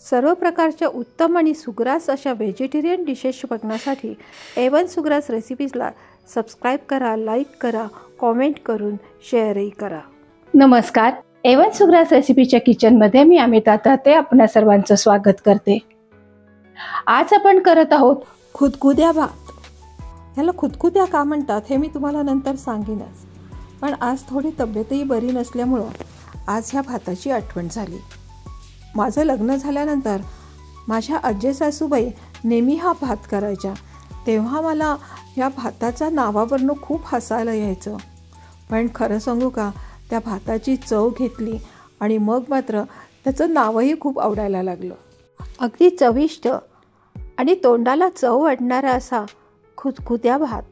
सर्व प्रकारच्या उत्तम आणि सुग्रास अशा व्हेजिटेरियन डिशेस बघण्यासाठी A1 सुग्रास रेसिपीजला सबस्क्राईब करा, लाईक करा, कॉमेंट करून शेअरही करा. नमस्कार. A1 सुग्रास रेसिपीच्या किचनमध्ये मी अमिता ताते आपणा सर्वांचं स्वागत करते. आज आपण करत आहोत खुदखुद्या भात. ह्याला खुदखुद्या का म्हणतात हे मी तुम्हाला नंतर सांगेनच, पण आज थोडी तब्येतही बरी नसल्यामुळं आज ह्या भाताची आठवण झाली. माझं लग्न झाल्यानंतर माझ्या आजी सासूबाई नेहमी हा भात करायच्या. तेव्हा मला या भाताच्या नावावरनं खूप हसायला यायचं, पण खरं सांगू का, त्या भाताची चव घेतली आणि मग मात्र त्याचं नावही खूप आवडायला लागलं. अगदी चविष्ट आणि तोंडाला चव वाढणारा असा खुदखुद्या भात.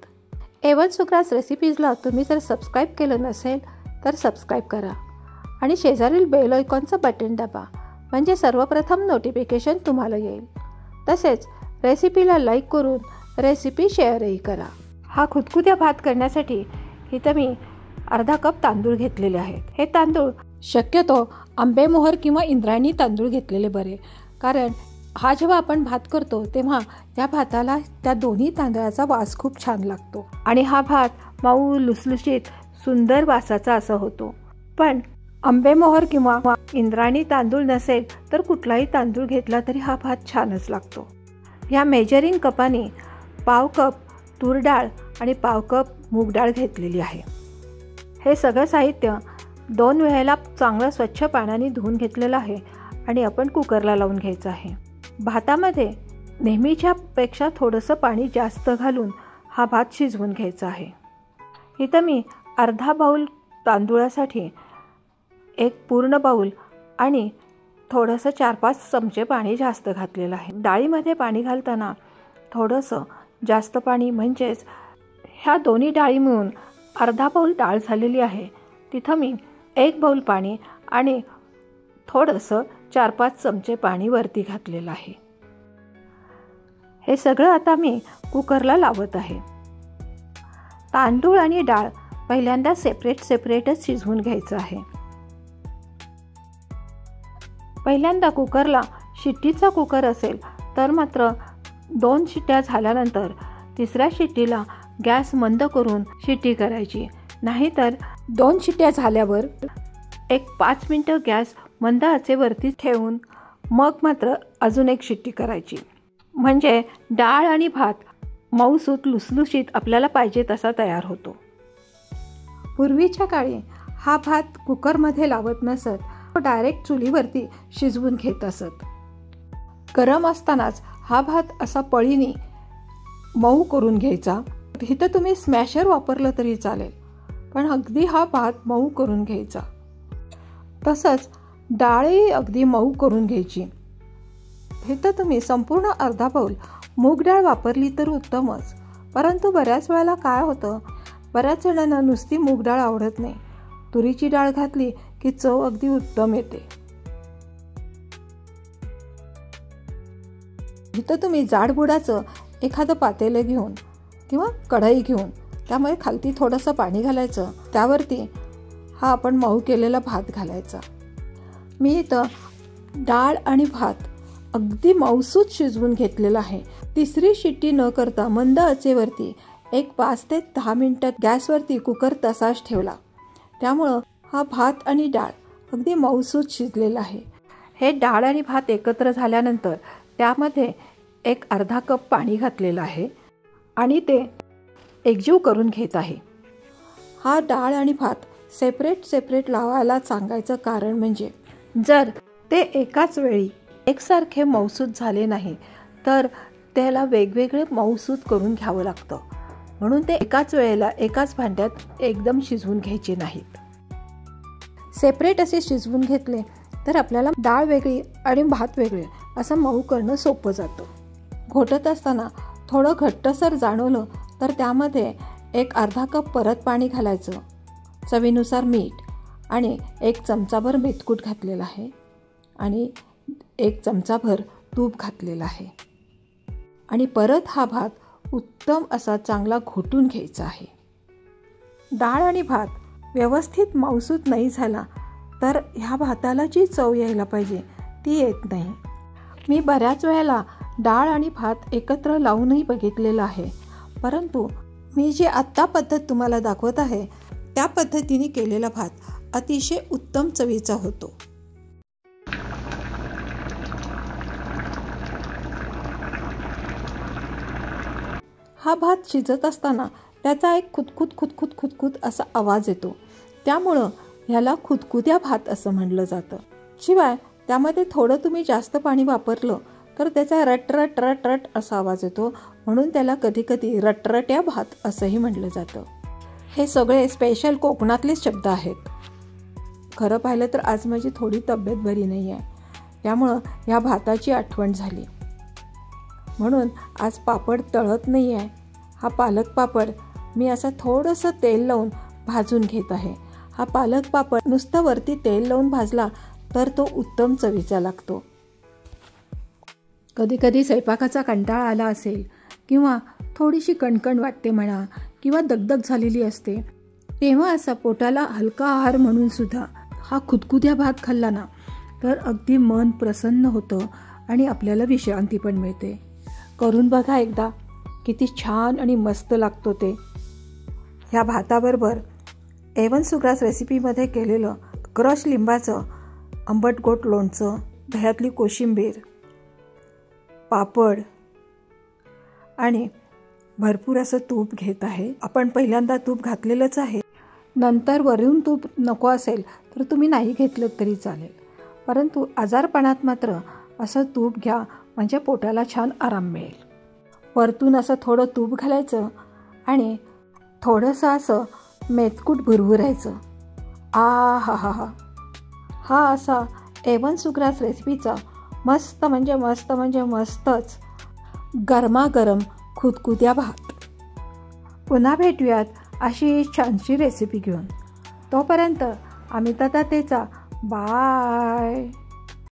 A1 सुग्रास रेसिपीजला तुम्ही जर सबस्क्राईब केलं नसेल तर सबस्क्राईब करा आणि शेजारील बेल आयकॉनचं बटन दाबा, म्हणजे सर्वप्रथम नोटिफिकेशन तुम्हाला येईल. तसेच रेसिपीला लाईक करून रेसिपी शेअरही करा. हा खुदखुद्या भात करण्यासाठी इथं मी अर्धा कप तांदूळ घेतलेले आहेत. हे तांदूळ शक्यतो आंबेमोहर किंवा इंद्रायणी तांदूळ घेतलेले बरे, कारण हा जेव्हा आपण भात करतो तेव्हा या भाताला त्या दोन्ही तांदळाचा वास खूप छान लागतो आणि हा भात मऊ लुसलुशीत सुंदर वासाचा असा होतो. पण आंबेमोहर किंवा इंद्रायणी तांदूळ नसेल तर कुठलाही तांदूळ घेतला तरी हा भात छानच लागतो. ह्या मेजरिंग कपाने पाव कप तूर डाळ आणि पाव कप मूग डाळ घेतलेली आहे. हे सगळं साहित्य 2 वेळेला चांगलं स्वच्छ पाण्याने धुवून घेतलेलं आहे आणि आपण कुकरला लावून घ्यायचं आहे. भातामध्ये नेहमीच्यापेक्षा थोडंसं पाणी जास्त घालून हा भात शिजवून घ्यायचा आहे. इथं मी अर्धा बाऊल तांदूळासाठी 1 पूर्ण बाऊल आणि थोडंसं 4-5 चमचे पाणी जास्त घातलेलं आहे. डाळीमध्ये पाणी घालताना थोडंसं जास्त पाणी, म्हणजेच ह्या दोन्ही डाळी मिळून अर्धा बाऊल डाळ झालेली आहे, तिथं मी 1 बाऊल पाणी आणि थोडंसं 4-5 चमचे पाणी वरती घातलेलं आहे. हे सगळं आता मी कुकरला लावत आहे. तांदूळ आणि डाळ पहिल्यांदा सेपरेटच शिजवून घ्यायचं आहे. पहिल्यांदा कुकरला शिट्टीचा कुकर असेल तर मात्र 2 शिट्ट्या झाल्यानंतर 3ऱ्या शिट्टीला गॅस मंद करून शिट्टी करायची. नाहीतर 2 शिट्ट्या झाल्यावर 5 मिनटं गॅस मंद आचेवरती ठेवून मग मात्र अजून 1 शिट्टी करायची, म्हणजे डाळ आणि भात मऊसूत लुसलुशीत आपल्याला पाहिजे तसा तयार होतो. पूर्वीच्या काळी हा भात कुकरमध्ये लावत नसत, डायरेक्ट चुलीवरती शिजवून घेत असत. गरम असतानाच हा भात असा पळीने मऊ करून घ्यायचा. इथं तुम्ही स्मॅशर वापरलं तरी चालेल, पण अगदी हा भात मऊ करून घ्यायचा. तसंच डाळही अगदी मऊ करून घ्यायची. इथं तुम्ही संपूर्ण अर्धा बाऊल मूग डाळ वापरली तर उत्तमच, परंतु बऱ्याच वेळेला काय होतं, बऱ्याच जणांना नुसती मूग डाळ आवडत नाही. तुरीची डाळ घातली की चव अगदी उत्तम येते. इथं तुम्ही जाडबुडाचं एखादं पातेलं घेऊन किंवा कढई घेऊन त्यामध्ये खालती थोडंसं पाणी घालायचं, त्यावरती हा आपण मऊ केलेला भात घालायचा. मी इथं डाळ आणि भात अगदी मऊसूत शिजवून घेतलेला आहे. 3री शिट्टी न करता मंद आचेवरती 5 ते 10 मिनटात गॅसवरती कुकर तसाच ठेवला. त्यामुळं हा भात आणि डाळ अगदी मऊसूत शिजलेला आहे. हे डाळ आणि भात एकत्र झाल्यानंतर त्यामध्ये 1 अर्धा कप पाणी घातलेलं आहे आणि ते एकजीव करून घेत आहे. हा डाळ आणि भात सेपरेट लावायला सांगायचं कारण म्हणजे जर ते एकाच वेळी एकसारखे मऊसूत झाले नाही तर त्याला वेगवेगळे मऊसूत करून घ्यावं लागतं. म्हणून ते एकाच वेळेला एकाच भांड्यात एकदम शिजवून घ्यायचे नाहीत. सेपरेट असे शिजवून घेतले तर आपल्याला डाळ वेगळी आणि भात वेगळे असं मऊ करणं सोपं जातं. घोटत असताना थोडं घट्टसर जाणवलं तर त्यामध्ये 1 अर्धा कप परत पाणी घालायचं. चवीनुसार मीठ आणि 1 चमचाभर मेथकूट घातलेला आहे आणि 1 चमचाभर तूप घातलेलं आहे आणि परत हा भात उत्तम असा चांगला घोटून घ्यायचा आहे. डाळ आणि भात व्यवस्थित मऊसूत नाही झाला तर ह्या भाताला जी चव यायला पाहिजे ती येत नाही. मी बऱ्याच वेळेला डाळ आणि भात एकत्र लावूनही बघितलेलं आहे, परंतु मी जी आत्ता पद्धत तुम्हाला दाखवत आहे त्या पद्धतीने केलेला भात अतिशय उत्तम चवीचा होतो. हा भात शिजत असताना त्याचा एक खुदखुद खुदखुद खुदखुद असा आवाज येतो, त्यामुळं ह्याला खुदखुद्या भात असं म्हणलं जातं. शिवाय त्यामध्ये थोडं तुम्ही जास्त पाणी वापरलं तर त्याचा रट रट रट असा आवाज येतो, म्हणून त्याला कधीकधी रटरट्या भात असंही म्हटलं जातं. हे सगळे स्पेशल कोकणातलेच शब्द आहेत. खरं पाहिलं तर आज माझी थोडी तब्येत बरी नाही आहे, त्यामुळं ह्या भाताची आठवण झाली, म्हणून आज पापड तळत नाही आहे. हा पालक पापड मी असा थोडंसं तेल लावून भाजून घेत आहे. हा पालक पापड नुसतं वरती तेल लावून भाजला तर तो उत्तम चवीचा लागतो. कधीकधी स्वयंपाकाचा कंटाळा आला असेल किंवा थोडीशी कणकण वाटते म्हणा किंवा दगदग झालेली असते, तेव्हा असा पोटाला हलका आहार म्हणून सुद्धा हा खुदखुद्या भात खाल्ला ना तर अगदी मन प्रसन्न होतं आणि आपल्याला विश्रांती पण मिळते. करून बघा एकदा, किती छान आणि मस्त लागतो ते. ह्या भाताबरोबर एवन सुग्रास रेसिपीमध्ये केलेलं क्रश लिंबाचं आंबट गोड लोणचं, दह्यातली कोशिंबीर, पापड आणि भरपूर असं तूप घेत आहे. आपण पहिल्यांदा तूप घातलेलंच आहे, नंतर वरून तूप नको असेल तर तुम्ही नाही घेतलं तरी चालेल, परंतु आजारपणात मात्र असं तूप घ्या, म्हणजे पोटाला छान आराम मिळेल. वरतून असं थोडं तूप घालायचं आणि थोडंसं असं मेथकूट भुरभुरायचं. हा हा हा हा असा एवन सुग्रास रेसिपीचा मस्त म्हणजे मस्तच गरमागरम खुदखुद्या भात. पुन्हा भेटूयात अशी छानशी रेसिपी घेऊन. तोपर्यंत अमिता तातेचा बाय.